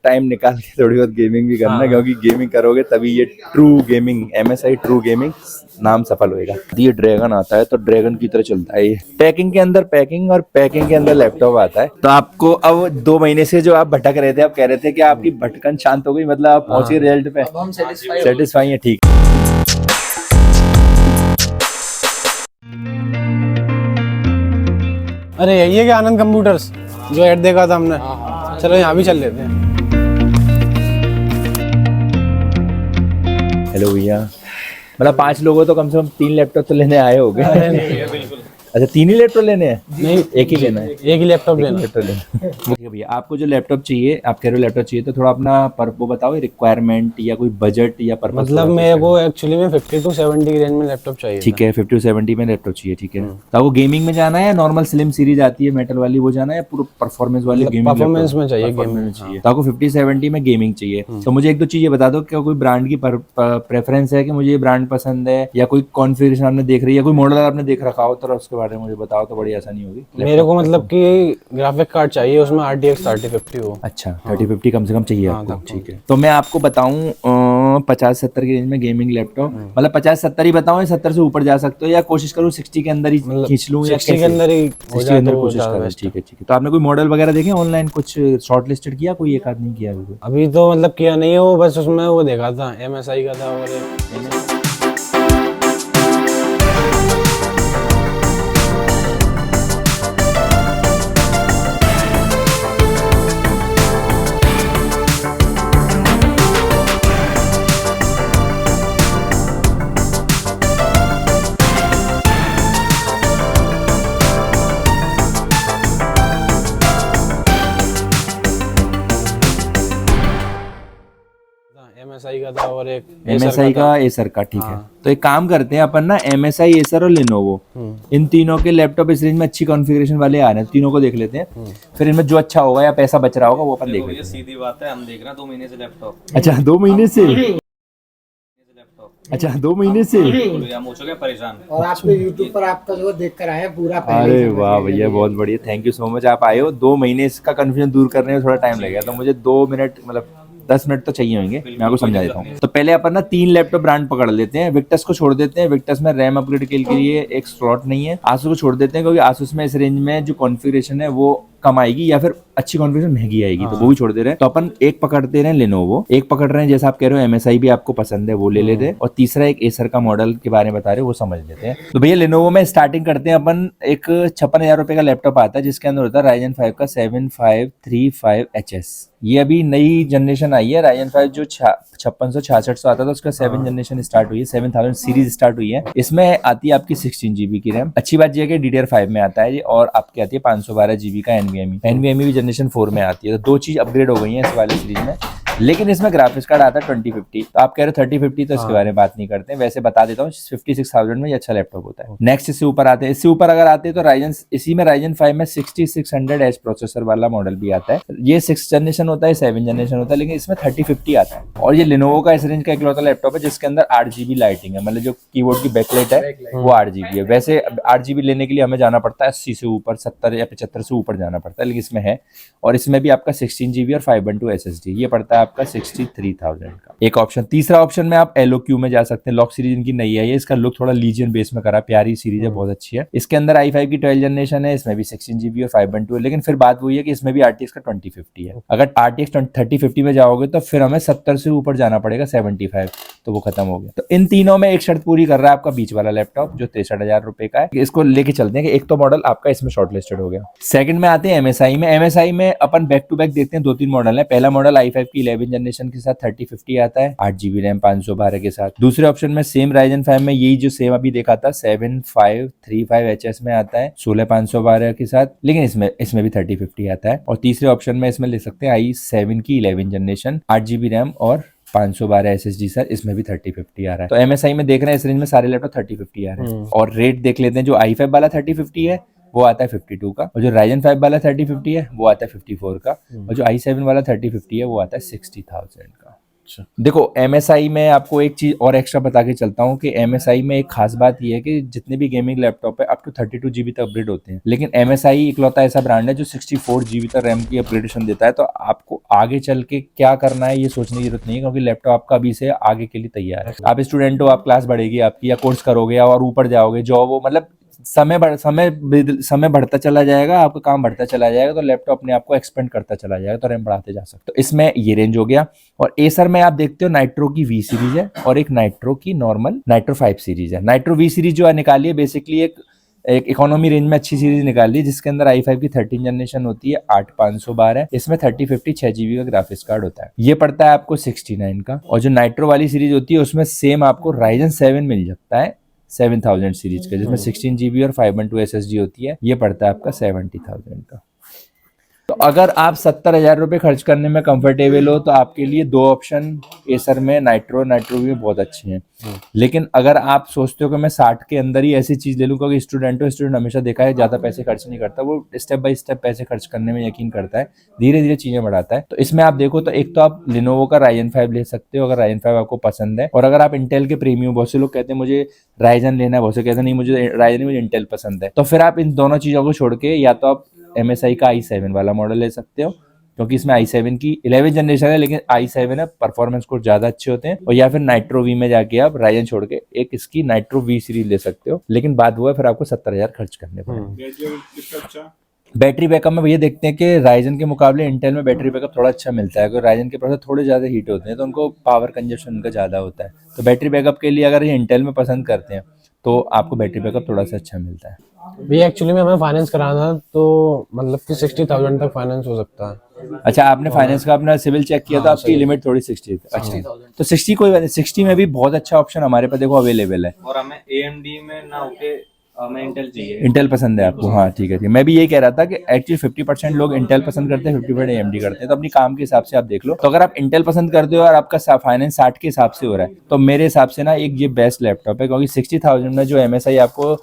Time निकाल के थोड़ी बहुत गेमिंग भी करना, क्योंकि गेमिंग करोगे तभी ये true gaming, MSI true gaming नाम सफल होएगा। ये ड्रैगन आता है तो ड्रैगन की तरह चलता है ये, पैकिंग के अंदर पैकिंग और पैकिंग के अंदर लैपटॉप आता है। तो आपको अब 2 महीने से जो आप भटक रहे थे, आप कह रहे थे कि आपकी भटकन शांत हो गई, मतलब आप पहुंचे रिजल्ट पे, हम सेटिस्फाई है। ठीक, अरे यही है कि आनंद कंप्यूटर्स जो ऐड देखा था हमने। चलो यहाँ भी चल लेते हैं। हेलो भैया, मतलब 5 लोगों तो कम से कम 3 लैपटॉप तो लेने आए हो गए। अच्छा 3 ही लैपटॉप लेने हैं? नहीं, एक ही लेना है, एक ही लैपटॉप लेना। लैपटॉप लेना है। ठीक है भैया, आपको जो लैपटॉप चाहिए, आप कह रहे हो लैपटॉप चाहिए, तो थोड़ा अपना वो बताओ, रिक्वायरमेंट या कोई बजट या पर्पस। मतलब मेरे को एक्चुअली में 50 to 70 की रेंज में लैपटॉप चाहिए। ठीक है, 50 to 70 में लैपटॉप चाहिए। ठीक है, तो आपको गेमिंग में जाना है या नॉर्मल स्लिम सीरीज आती है मेटल वाली वो जाना है, या पूरा परफॉर्मेंस वाली गेमिंग? परफॉर्मेंस में चाहिए, गेमिंग में चाहिए। तो आपको 50-70 में गेमिंग चाहिए। तो मुझे एक दो चीजें बता दो, क्या कोई ब्रांड की प्रेफरेंस है कि मुझे ये ब्रांड पसंद है, या कोई कॉन्फ़िगरेशन आपने देख रही है, कोई मॉडल आपने देख रखा हो तो उसके बारे में मुझे बताओ, तो बड़ी आसानी होगी। मेरे को मतलब कि ग्राफिक कार्ड चाहिए, उसमें RTX 3050 हो। अच्छा, 3050 कम से कम चाहिए आपको। ठीक है, तो मैं आपको बताऊं 50-70 की रेंज में गेमिंग लैपटॉप, मतलब 50-70 ही बताऊं या 70 से ऊपर जा सकते हो, या कोशिश करूं 60 के अंदर ही खींच लूं, या 60 के अंदर ही 60 के अंदर कोशिश करूं? ठीक है, ठीक है। तो आपने कोई मॉडल वगैरह देखे ऑनलाइन, कुछ शॉर्ट लिस्टेड किया, कोई एक आध नहीं किया अभी? अभी तो मतलब किया नहीं है वो, बस उसमें वो देखा था MSI का था और MSI का था और एक MSI का, एसर का। ठीक है, तो एक काम करते हैं अपन ना, MSI, एसर और लेनोवो, इन तीनों के लैपटॉप इस रेंज में अच्छी कॉन्फ़िगरेशन वाले आ रहे हैं, तीनों को देख लेते हैं। फिर इनमें जो अच्छा होगा या पैसा बच रहा होगा वो अपन देख लेते हैं। सीधी बात है, हम देख रहे हैं 2 महीने से लैपटॉप। अच्छा 2 महीने से? अच्छा 2 महीने से? हम हो चुके हैं परेशान। और आपके YouTube पर आपका जो देख कर आए पूरा पहले अरे ही समझ वाह गए। भैया, बहुत बढ़िया, थैंक यू सो मच। आप आए हो, 2 महीने इसका कंफ्यूजन दूर करने में थोड़ा टाइम लगेगा, तो मुझे 2 मिनट मतलब 10 मिनट तो चाहिए होंगे, मैं आपको समझा देता हूँ। तो पहले अपन ना 3 लैपटॉप ब्रांड पकड़ लेते हैं। विक्टस को छोड़ देते हैं, विक्टस में रैम अपग्रेड के लिए एक स्लॉट नहीं है। आसूस को छोड़ देते हैं, क्योंकि आसूस में इस रेंज में जो कॉन्फ़िगरेशन है वो कम आएगी, या फिर अच्छी कॉन्फ़िगरेशन महंगी आएगी, तो वो भी छोड़ दे रहे हैं। तो अपन एक पकड़ते रहे लेनोवो, एक पकड़ रहे हैं जैसा आप कह रहे हो MSI भी आपको पसंद है वो ले लेते हैं, और तीसरा एक एसर का मॉडल के बारे में बता रहे हो वो समझ लेते हैं। तो भैया लेनोवो में स्टार्टिंग करते हैं अपन। एक 56,000 रुपए का लैपटॉप आता है, जिसके अंदर होता है Ryzen 5 का 7535HS। ये अभी नई जनरेशन आई है Ryzen 5, जो 5666 आता था, उसका 7 जनरेशन स्टार्ट हुई है, 7000 सीरीज स्टार्ट हुई है। इसमें आती है आपकी 16 GB की रैम। अच्छी बात यह है कि DDR5 में आता है ये, और आपकी आती है 512 GB का NVMe भी जनरेशन 4 में आती है। तो 2 चीज अपग्रेड हो गई है इस वाले सीरीज में। लेकिन इसमें ग्राफिक्स कार्ड आता है 2050। तो आप कह रहे हो 3050, तो इसके बारे में बात नहीं करते हैं, वैसे बता देता हूँ 56,000 में ये अच्छा लैपटॉप होता है। नेक्स्ट इससे ऊपर आते हैं, इससे ऊपर अगर आते हैं तो Ryzen, इसी में Ryzen 5 में 6600H प्रोसेसर वाला मॉडल भी आता है। ये 6 जनरेशन होता है, 7 जनरेशन होता है, लेकिन इसमें 3050 आता है। और ये Lenovo का इस रेंज का इकलौता लैपटॉप है जिसके अंदर 8 GB लाइटिंग है, मतलब जो कीबोर्ड की बैकलाइट है वो 8 GB है। वैसे 8 GB लेने के लिए हमें जाना पड़ता है 80 से ऊपर, 70 या 75 से ऊपर जाना पड़ता है, लेकिन इसमें है। और इसमें भी आपका 16 GB और 512 SSD, ये पड़ता है आपका 63,000 का एक ऑप्शन। तीसरा ऑप्शन में आप LOQ में जा सकते हैं। लॉक सीरीज इनकी नई है, इसका लुक थोड़ा लीजियन बेस में करा, प्यारी सीरीज है, बहुत अच्छी है। इसके अंदर i5 की 12 जनरेशन है, इसमें भी 16 GB और 512 है, लेकिन फिर बात वही है कि इसमें भी RTX का 2050 है। अगर RTX 3050 में जाओगे तो फिर हमें 70 से ऊपर जाना पड़ेगा, 75, तो वो खत्म हो गया। तो इन तीनों में एक शर्त पूरी कर रहा है आपका बीच वाला लैपटॉप, जो 63,000 रुपए का है। इसको लेके चलते हैं कि एक तो मॉडल आपका इसमें शॉर्ट लिस्टेड हो गया। सेकंड में आते हैं MSI में। MSI में अपन बैक टू बैक देखते हैं, 2-3 मॉडल है। पहला मॉडल i5 की 11 जनरेशन के साथ 3050 आता है, 8 GB रैम 512 के साथ। दूसरे ऑप्शन में सेम Ryzen 5 में यही जो सेम अभी देखा था 7535HS में आता है, 16512 के साथ, लेकिन इसमें भी 3050 आता है। और तीसरे ऑप्शन में इसमें ले सकते हैं i7 की 11 जनरेशन, 8 GB रैम और 512 SSD सर, इसमें भी 3050 आ रहा है। तो MSI में देख रहे हैं इस रेंज में सारे लैपटॉप 3050 आ रहे हैं। और रेट देख लेते हैं, जो i5 वाला 3050 है वो आता है 52 का, और जो Ryzen 5 वाला 3050 है वो आता है 54 का, और जो i7 वाला 3050 है वो आता है 60,000 का। अच्छा। देखो MSI में आपको एक चीज और एक्स्ट्रा बता के चलता हूँ कि MSI में एक खास बात ये है कि जितने भी गेमिंग लैपटॉप है अप टू 32 GB तक अपग्रेड होते हैं, लेकिन MSI इकलौता ऐसा ब्रांड है जो 64 GB तक रैम की अपग्रेडेशन देता है। तो आपको आगे चल के क्या करना है ये सोचने की जरूरत नहीं है, क्योंकि लैपटॉप आपका अभी से आगे के लिए तैयार है। आप स्टूडेंट हो, आप क्लास बढ़ेगी आपकी, या कोर्स करोगे और ऊपर जाओगे, जॉब हो, मतलब समय बढ़ता चला जाएगा, आपका काम बढ़ता चला जाएगा, तो लैपटॉप अपने आप को एक्सपेंड करता चला जाएगा, तो रैम बढ़ाते जा सकते हो। तो इसमें ये रेंज हो गया। और एसर में आप देखते हो नाइट्रो की V सीरीज है और एक नाइट्रो की नॉर्मल नाइट्रो 5 सीरीज है। नाइट्रो V सीरीज जो है निकाली है बेसिकली एक इकोनॉमी रेंज में अच्छी सीरीज निकाल ली, जिसके अंदर i5 की 13 जनरेशन होती है, 8512 है, इसमें 3050 6 GB का ग्राफिक्स कार्ड होता है। ये पड़ता है आपको 69 का। और जो नाइट्रो वाली सीरीज होती है उसमें सेम आपको Ryzen 7 मिल जाता है 7000 सीरीज का, जिसमें 16 GB और 512 SSD होती है। ये पड़ता है आपका 70,000 का। तो अगर आप 70,000 रुपये खर्च करने में कंफर्टेबल हो तो आपके लिए दो ऑप्शन एसर में नाइट्रो भी बहुत अच्छे हैं। लेकिन अगर आप सोचते हो कि मैं 60 के अंदर ही ऐसी चीज ले लूँ, क्योंकि स्टूडेंट हमेशा देखा है ज्यादा पैसे खर्च नहीं करता, वो स्टेप बाय स्टेप पैसे खर्च करने में यकीन करता है, धीरे धीरे चीजें बढ़ाता है। तो इसमें आप देखो तो एक तो आप लिनोवो का Ryzen 5 ले सकते हो अगर Ryzen 5 आपको पसंद है। और अगर आप इंटेल के प्रीमियम, बहुत से लोग कहते हैं मुझे Ryzen लेना है, बहुत से कहते हैं नहीं मुझे Ryzen, मुझे इंटेल पसंद है, तो फिर आप इन दोनों चीजों को छोड़ के या तो आप MSI का i7 वाला मॉडल ले सकते हो, क्योंकि इसमें i7 की 11 जनरेशन है, लेकिन i7 है, परफॉर्मेंस कोड ज्यादा अच्छे होते हैं। और या फिर नाइट्रो V में जाके आप Ryzen छोड़ के एक इसकी नाइट्रो V सीरीज ले सकते हो, लेकिन बात वो है फिर आपको 70,000 खर्च करने पड़ेंगे। बैटरी बैकअप में भैया देखते हैं कि Ryzen के मुकाबले इंटेल में बैटरी बैकअप थोड़ा अच्छा मिलता है, क्योंकि Ryzen के प्रोसेसर थोड़े ज़्यादा हीट होते हैं तो उनको पावर कंजप्शन उनका ज़्यादा होता है। तो बैटरी बैकअप के लिए अगर ये इंटेल में पसंद करते हैं तो आपको बैटरी बैकअप थोड़ा सा अच्छा मिलता है। भैया एक्चुअली में हमें फाइनेंस कराना था, तो मतलब कि 60,000 तक फाइनेंस हो सकता है। अच्छा, आपने फाइनेंस का अपना सिविल चेक किया तो आपकी लिमिट थोड़ी 60 अच्छी, तो 60 कोई बात नहीं, 60 में भी बहुत अच्छा ऑप्शन हमारे पास देखो अवेलेबल है। और हमें AMD में ना होके हमें इंटेल चाहिए। इंटेल पसंद है आपको? हाँ ठीक है, ठीक। मैं भी यही कह रहा था कि एक्चुअली 50% लोग इंटेल पसंद करते हैं, 50% AMD करते हैं, तो अपनी काम के हिसाब से आप देख लो। तो अगर आप इंटेल पसंद करते हो और आपका फाइनेंस 60 के हिसाब से हो रहा है तो मेरे हिसाब से ना एक ये बेस्ट लैपटॉप है, क्योंकि 60,000 में जो MSI आपको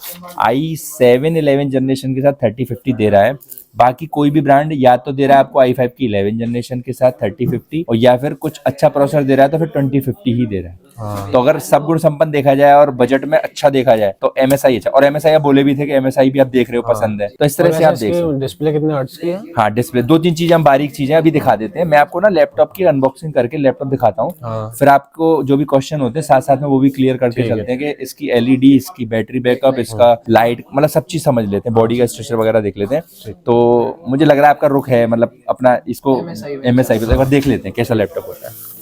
i7 11 जनरेशन के साथ 3050 दे रहा है, बाकी कोई भी ब्रांड या तो दे रहा है आपको i5 की 11 जनरेशन के साथ 3050, और या फिर कुछ अच्छा प्रोसेसर दे रहा है तो फिर 2050 ही दे रहा है। तो अगर सब गुण संपन्न देखा जाए और बजट में अच्छा देखा जाए तो MSI अच्छा। और MSI आप बोले भी थे कि MSI भी आप देख रहे हो पसंद है, तो इस तरह से आप देख सकते। डिस्प्ले कितने हर्ट्ज की है? हाँ, डिस्प्ले 2-3 चीजें हम बारीक चीजें अभी दिखा देते हैं। मैं आपको ना लैपटॉप की अनबॉक्सिंग करके लैपटॉप दिखाता हूँ, फिर आपको जो भी क्वेश्चन होते हैं साथ साथ में वो भी क्लियर करके चलते हैं कि इसकी LED, इसकी बैटरी बैकअप, इसका लाइट, मतलब सब चीज समझ लेते हैं, बॉडी का स्ट्रक्चर वगैरह देख लेते हैं। तो मुझे लग रहा है आपका रुख है मतलब अपना इसको MSI पे देख लेते हैं कैसा लैपटॉप होता है।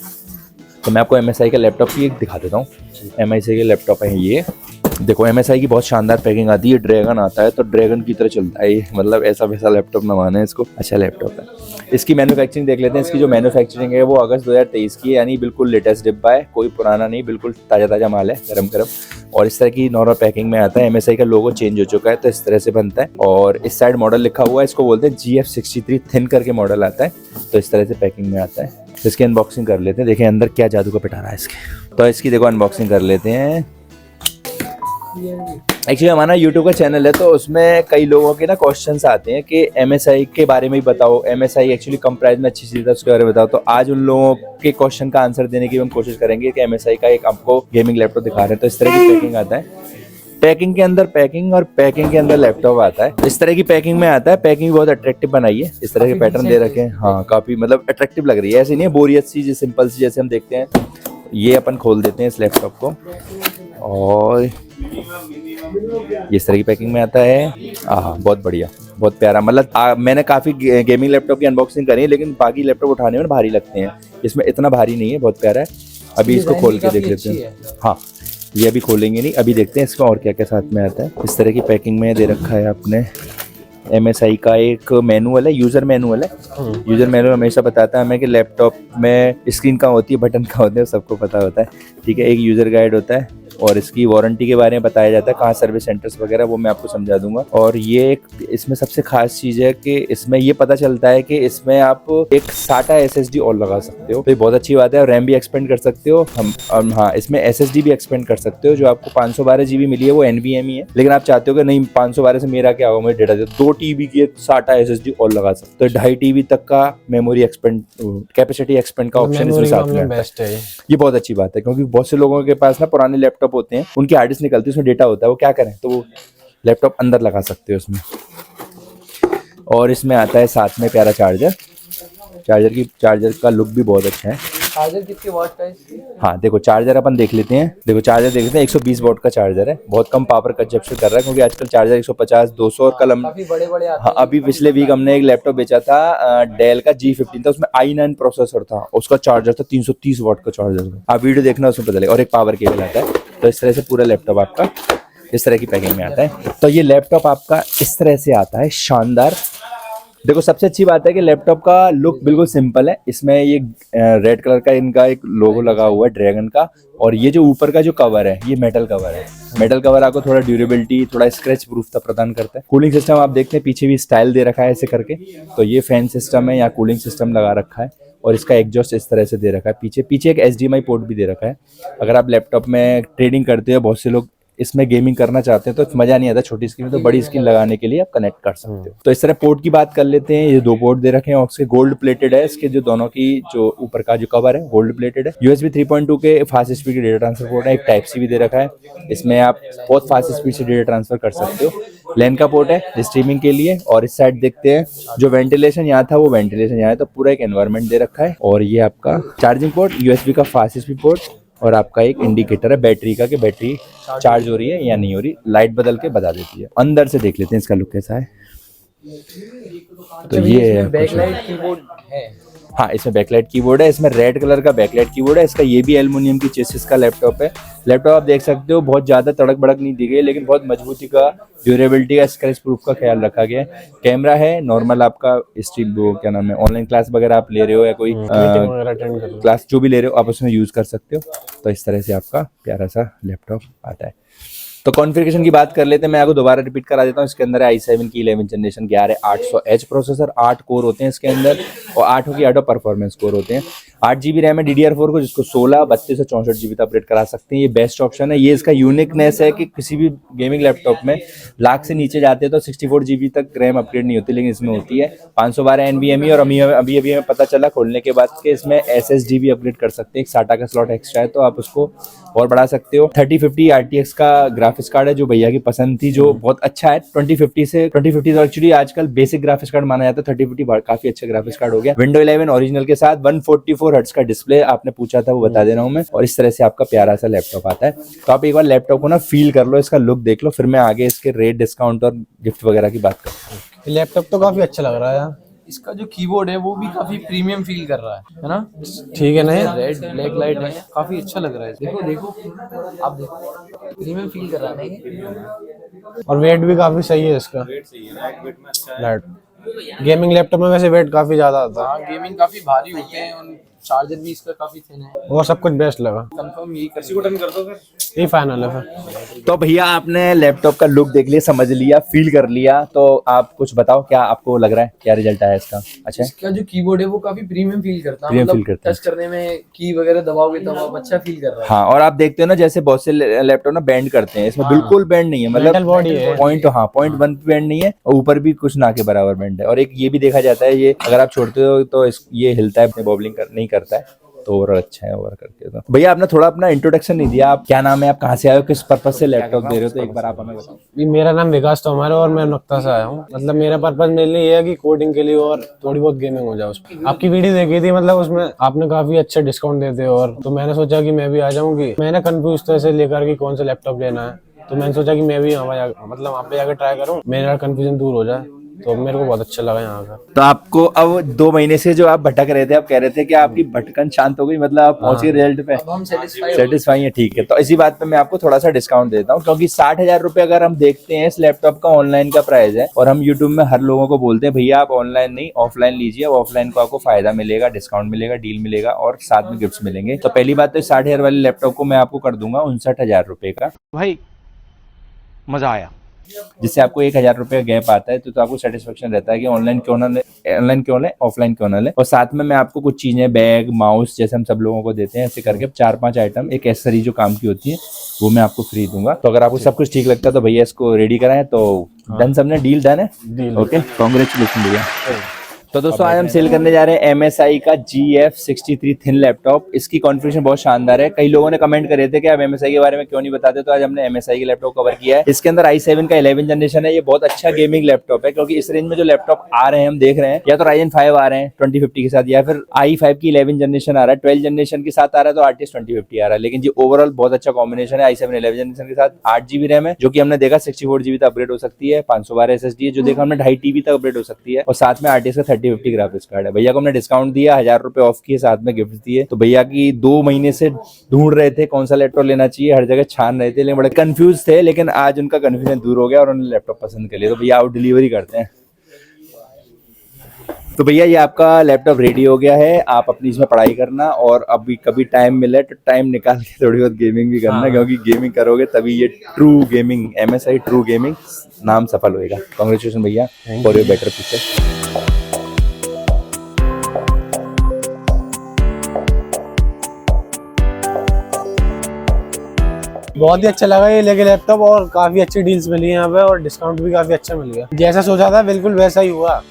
तो मैं आपको MSI के लैपटॉप की एक दिखा देता हूँ। MSI के लैपटॉप है ये, देखो MSI की बहुत शानदार पैकिंग आती है, ड्रैगन आता है तो ड्रैगन की तरह चलता है ये, मतलब ऐसा वैसा लैपटॉप ना माने इसको, अच्छा लैपटॉप है। इसकी मैन्युफैक्चरिंग देख लेते हैं। इसकी जो मैन्युफैक्चरिंग है वो अगस्त 2023 की है, यानी बिल्कुल लेटेस्ट डिब्बा है, कोई पुराना नहीं, बिल्कुल ताज़ा माल है, गरम गरम। और इस तरह की नॉर्मल पैकिंग में आता है। MSI का लोगो चेंज हो चुका है तो इस तरह से बनता है, और इस साइड मॉडल लिखा हुआ है, इसको बोलते हैं GF63 थिन करके मॉडल आता है, तो इस तरह से पैकिंग में आता है। इसकी अनबॉक्सिंग कर लेते हैं, देखें अंदर क्या जादू का पिटारा है इसके। तो इसकी देखो अनबॉक्सिंग कर लेते हैं। एक्चुअली हमारा YouTube का चैनल है तो उसमें कई लोगों के ना क्वेश्चंस आते हैं कि MSI के बारे में ही बताओ, MSI एक्चुअली कम प्राइस में अच्छी चीज़ है उसके बारे में बताओ। तो आज उन लोगों के क्वेश्चन का आंसर देने की हम कोशिश करेंगे कि MSI का एक आपको गेमिंग लैपटॉप दिखा रहे हैं। तो इस तरह की पैकिंग आता है, पैकिंग के अंदर पैकिंग और पैकिंग के अंदर लैपटॉप आता है। इस तरह की पैकिंग में आता है, पैकिंग बहुत अट्रैक्टिव बनाई है, इस तरह के पैटर्न दे रखे हैं। हाँ, काफी मतलब अट्रैक्टिव लग रही है, ऐसी नहीं है बोरियत सी, सिंपल सी जैसे हम देखते हैं। ये अपन खोल देते हैं इस लैपटॉप को, और इस तरह की पैकिंग में आता है। हाँ, बहुत बढ़िया, बहुत प्यारा। मतलब मैंने काफ़ी गेमिंग लैपटॉप की अनबॉक्सिंग करी है, लेकिन बाकी लैपटॉप उठाने में भारी लगते हैं, इसमें इतना भारी नहीं है, बहुत प्यारा है। अभी इसको खोल के देख लेते हैं। हाँ, ये अभी खोलेंगे नहीं, अभी देखते हैं इसका और क्या क्या साथ में आता है। इस तरह की पैकिंग में दे रखा है आपने। MSI का एक मैनुअल है, यूज़र मैनुअल है। यूज़र मैनुअल हमेशा बताता है हमें कि लैपटॉप में स्क्रीन कहाँ होती है, बटन कहाँ होते हैं, सबको पता होता है। ठीक है, एक यूज़र गाइड होता है, और इसकी वारंटी के बारे में बताया जाता है, कहाँ सर्विस सेंटर्स वगैरह, वो मैं आपको समझा दूंगा। और ये एक इसमें सबसे खास चीज है कि इसमें ये पता चलता है कि इसमें आप एक SATA SSD और लगा सकते हो, तो ये बहुत अच्छी बात है। और रैम भी एक्सपेंड कर सकते हो हम हाँ, इसमें SSD भी एक्सपेंड कर सकते हो। जो आपको 512 GB मिली है वो NVMe है, लेकिन आप चाहते हो कि नहीं 512 से मेरा क्या होगा, मुझे डेटा दे, 2 TB की SATA SSD और लगा सकते हो, तो 2.5 TB तक का मेमोरी एक्सपेंड कैपेसिटी एक्सपेंड का ऑप्शन इसमें साथ में बेस्ट है ये बहुत अच्छी बात है, क्योंकि बहुत से लोगों के पास ना पुराने लैपटॉप होते हैं, उनकी हार्ड डिस्क निकलती है, उसमें डेटा होता है, वो क्या करें, तो वो लैपटॉप अंदर लगा सकते हो उसमें। और इसमें आता है साथ में प्यारा चार्जर का लुक भी बहुत अच्छा है। चार्जर कितने वॉट का है इसकी? हाँ देखो चार्जर अपन देख लेते हैं, 120 वॉट का चार्जर है, बहुत कम पावर कंजप्शन कर रहा है, क्योंकि आजकल चार्जर 150, 200 और कल काफी बड़े बड़े आते हाँ, अभी पिछले वीक हमने एक लैपटॉप बेचा था डेल का G15 था, उसमें i9 प्रोसेसर था, उसका चार्जर था 330 वॉट का चार्जर था। आप वीडियो देखना उसमें पता लगेगा। और एक पावर केबल आता है। तो इस तरह से पूरा लैपटॉप आपका इस तरह की पैकिंग में आता है। तो ये लैपटॉप आपका इस तरह से आता है, शानदार। देखो सबसे अच्छी बात है कि लैपटॉप का लुक बिल्कुल सिंपल है। इसमें ये रेड कलर का इनका एक लोगो लगा हुआ है ड्रैगन का, और ये जो ऊपर का जो कवर है ये मेटल कवर है। मेटल कवर आपको थोड़ा ड्यूरेबिलिटी, थोड़ा स्क्रैच प्रूफ प्रदान करता है। कूलिंग सिस्टम आप देखते हैं पीछे भी स्टाइल दे रखा है ऐसे करके, तो ये फैन सिस्टम है या कूलिंग सिस्टम लगा रखा है। और इसका एग्जॉस्ट इस तरह से दे रखा है, पीछे एक HDMI पोर्ट भी दे रखा है। अगर आप लैपटॉप में ट्रेडिंग करते हो, बहुत से लोग इसमें गेमिंग करना चाहते हैं तो मजा नहीं आता छोटी स्क्रीन में, तो बड़ी स्क्रीन लगाने के लिए आप कनेक्ट कर सकते हो। तो इस तरह पोर्ट की बात कर लेते हैं। ये 2 पोर्ट दे रखे हैं, और इसके गोल्ड प्लेटेड है, इसके जो दोनों की जो ऊपर का जो कवर है गोल्ड प्लेटेड है। USB 3.2 के फास्ट स्पीड के डेटा ट्रांसफर पोर्ट है, एक Type-C भी दे रखा है, इसमें आप बहुत फास्ट स्पीड से डेटा ट्रांसफर कर सकते हो। लैन का पोर्ट है स्ट्रीमिंग के लिए। और इस साइड देखते हैं जो वेंटिलेशन यहाँ था वो वेंटिलेशन यहाँ है, तो पूरा एक एनवायरनमेंट दे रखा है। और ये आपका चार्जिंग पोर्ट, USB का फास्ट स्पीड पोर्ट, और आपका एक इंडिकेटर है बैटरी का कि बैटरी चार्ज हो रही है या नहीं हो रही, लाइट बदल के बता देती है। अंदर से देख लेते हैं इसका लुक कैसा है। तो ये बैकलाइट कीबोर्ड है। हाँ, इसमें बैकलाइट कीबोर्ड है, इसमें रेड कलर का बैकलाइट कीबोर्ड है। इसका ये भी एल्युमिनियम की चेसिस का लैपटॉप है। लैपटॉप आप देख सकते हो बहुत ज़्यादा तड़क भड़क नहीं दी गई, लेकिन बहुत मजबूती का, ड्यूरेबिलिटी का, स्क्रैच प्रूफ का ख्याल रखा गया है। कैमरा है नॉर्मल आपका स्ट्रीम, वो क्या नाम है, ऑनलाइन क्लास वगैरह आप ले रहे हो या कोई क्लास जो भी ले रहे हो आप उसमें यूज़ कर सकते हो। तो इस तरह से आपका प्यारा सा लैपटॉप आता है। तो कॉन्फ़िगरेशन की बात कर लेते हैं, मैं आपको दोबारा रिपीट करा देता हूँ। इसके अंदर है i7 की 11th generation 11800H processor, 8 core होते हैं इसके अंदर, और 8 की 8 परफॉर्मेंस कोर होते हैं। 8 GB रैम है DDR4 को, जिसको 16, 32 और 64 GB तक अपडेट करा सकते हैं। ये बेस्ट ऑप्शन है। ये इसका यूनिकनेस है कि किसी भी गेमिंग लैपटॉप में लाख से नीचे जाते हैं तो 64 GB तक रैम अपग्रेड नहीं होती, लेकिन इसमें होती है 512 NVMe। और अभी हमें पता चला खोलने के बाद कि इसमें SSD भी अपग्रेड कर सकते हैं। एक SATA का स्लॉट एक्स्ट्रा है, तो आप उसको और बढ़ा सकते हो। 3050 RTX का ग्राफिक्स कार्ड है जो भैया की पसंद थी, जो बहुत अच्छा है। 2050 तो एक्चुअली आजकल बेसिक ग्राफिक्स कार्ड माना जाता है, 3050 काफी अच्छा ग्राफिक्स कार्ड हो गया। विंडो 11 ओरिजिनल के साथ 144 हर्ट्ज का डिस्प्ले, आपने पूछा था वो बता दे रहा हूँ मैं। और इस तरह से आपका प्यारा सा लैपटॉप आता है। तो आप एक बार लैपटॉप को ना फील कर लो, इसका लुक देख लो, फिर मैं आगे इसके रेट, डिस्काउंट और गिफ्ट वगैरह की बात करता हूँ। लैपटॉप तो काफी अच्छा लग रहा है यार। इसका जो कीबोर्ड है वो भी काफी प्रीमियम फील कर रहा है ना? ठीक है ना? रेड ब्लैक लाइट है, काफी अच्छा लग रहा है। देखो आप देखो, प्रीमियम फील कर रहा है ना। और वेट भी काफी सही है इसका। लाइट गेमिंग लैपटॉप में वैसे वेट काफी ज्यादा आता है। हाँ, गेमिंग काफी भारी होते हैं, और चार्जर भी इसका काफी थिन है। और सब कुछ बेस्ट लगा। कंफर्म यही कर दो फिर। ये फाइनल है फिर। तो भैया आपने लैपटॉप का लुक देख लिया, समझ लिया, फील कर लिया, तो आप कुछ बताओ क्या आपको लग रहा है, क्या रिजल्ट आया इसका? अच्छा, इसका जो कीबोर्ड है वो काफी प्रीमियम फील करता है, प्रीमियम मतलब फील करता है। टच करने में की वगैरह दबाओगे तब आप अच्छा फील कर रहा है। हाँ, और आप देखते हो ना जैसे बहुत से लैपटॉप ना बैंड करते हैं, इसमें बिल्कुल बैंड नहीं है, मतलब बॉडी है। .1 बैंड नहीं है, और ऊपर भी कुछ ना के बराबर बैंड है। और एक ये भी देखा जाता है, ये अगर आप छोड़ते हो तो ये हिलता है, बॉबलिंग नहीं करता है, तो ओवरऑल अच्छा है ओवर करके। तो भैया आपने थोड़ा अपना इंट्रोडक्शन नहीं दिया, आप क्या नाम है, आप कहाँ से आए हो, किस पर्पज से लैपटॉप दे रहे हो, तो एक बार आप हमें बताओ। मेरा नाम विकास तोमर है और मैं नक्ता से आया हूँ। मतलब मेरा पर्पज मेरे लिए ये है कि कोडिंग के लिए और थोड़ी बहुत गेमिंग हो जाए उसमें। आपकी वीडियो देखी थी, मतलब उसमें आपने काफी अच्छे डिस्काउंट देते हो, और तो मैंने सोचा कि मैं भी आ जाऊंगी। मैंने कंफ्यूज था इसे लेकर कि कौन सा लैपटॉप लेना है, तो मैंने सोचा कि मैं भी वहाँ जाकर ट्राई करूँ, मेरा कंफ्यूजन दूर हो जाए। तो मेरे को बहुत अच्छा लगा यहाँ का। तो आपको अब 2 महीने से जो आप भटक रहे थे, आप कह रहे थे कि आपकी भटकन शांत हो गई, मतलब आप पहुंच गए रिजल्ट पे, अब हम सेटिस्फाई है। ठीक है, तो इसी बात पे मैं आपको थोड़ा सा डिस्काउंट देता हूँ, क्योंकि 60,000 रुपए अगर हम देखते हैं इस लैपटॉप का ऑनलाइन का प्राइस है, और हम यूट्यूब में हर लोगों को बोलते हैं भैया आप ऑनलाइन नहीं ऑफलाइन लीजिए, ऑफलाइन को आपको फायदा मिलेगा, डिस्काउंट मिलेगा, डील मिलेगा और साथ में गिफ्ट मिलेंगे। तो पहली बात तो 60,000 वाले लैपटॉप को मैं आपको कर दूंगा 59,000 रुपए का, भाई मजा आया। जिससे आपको 1,000 रुपए का गैप आता है, तो आपको सेटिस्फेक्शन रहता है कि ऑनलाइन क्यों ना ले, ऑनलाइन क्यों ले, ऑफलाइन क्यों ना ले। और साथ में मैं आपको कुछ चीजें, बैग, माउस, जैसे हम सब लोगों को देते हैं, ऐसे करके 4-5 आइटम, एक एक्सेसरी जो काम की होती है वो मैं आपको फ्री दूंगा। तो अगर आपको सब कुछ ठीक लगता है तो भैया इसको रेडी कराएं। तो डन, सबने डील डन है, ओके, कांग्रेचुलेशन भैया। तो दोस्तों आज हम सेल करने जा रहे हैं MSI का GF63 थिन लैपटॉप। इसकी कॉन्फ़िगरेशन बहुत शानदार है। कई लोगों ने कमेंट करे थे कि आप MSI के बारे में क्यों नहीं बताते, तो आज हमने MSI के लैपटॉप कवर किया है। इसके अंदर i7 का 11 जनरेशन है। ये बहुत अच्छा गेमिंग लैपटॉप है, क्योंकि इस रेंज में जो लैपटॉप आ रहे हैं हम देख रहे हैं, या तो Ryzen 5 आ रहे हैं 2050 के साथ, या फिर i5 की 11 जनरेशन आ रहा है, 12 जनरेशन के साथ आ रहा है, तो RTX 2050 आ रहा है। लेकिन ये ओवरऑल बहुत अच्छा कॉम्बिनेशन है। i7 11 जनरेशन के साथ 8 GB रैम है, जो कि हमने देखा 64 GB तक अपग्रेड हो सकती है, 512 SSD है, जो देखा हमने 2.5 TB तक अपग्रेड हो सकती है, और साथ में RTX का 3050 ग्राफिक्स कार्ड है। भैया को हमने डिस्काउंट दिया, 1000 रुपए ऑफ किए, साथ में गिफ्ट दिए। तो भैया की 2 महीने से ढूंढ रहे थे कौन सा लैपटॉप लेना चाहिए, हर जगह छान रहे थे, लेकिन बड़े कंफ्यूज थे, लेकिन आज उनका कंफ्यूजन दूर हो गया और उन्होंने लैपटॉप पसंद कर लिया। तो भैया आउट डिलीवरी करते हैं। तो भैया ये आपका लैपटॉप रेडी हो गया है, आप अपनी इसमें पढ़ाई करना, और अभी कभी टाइम मिले तो टाइम निकाल के थोड़ी बहुत गेमिंग भी करना, क्योंकि गेमिंग करोगे तभी ये true gaming, MSI true gaming नाम सफल होएगा। कांग्रेचुलेशन भैया फॉर योर बेटर फ्यूचर। बहुत ही अच्छा लगा ये लेके लैपटॉप, और काफी अच्छी डील्स मिली यहाँ पे, और डिस्काउंट भी काफी अच्छा मिल गया। जैसा सोचा था बिल्कुल वैसा ही हुआ।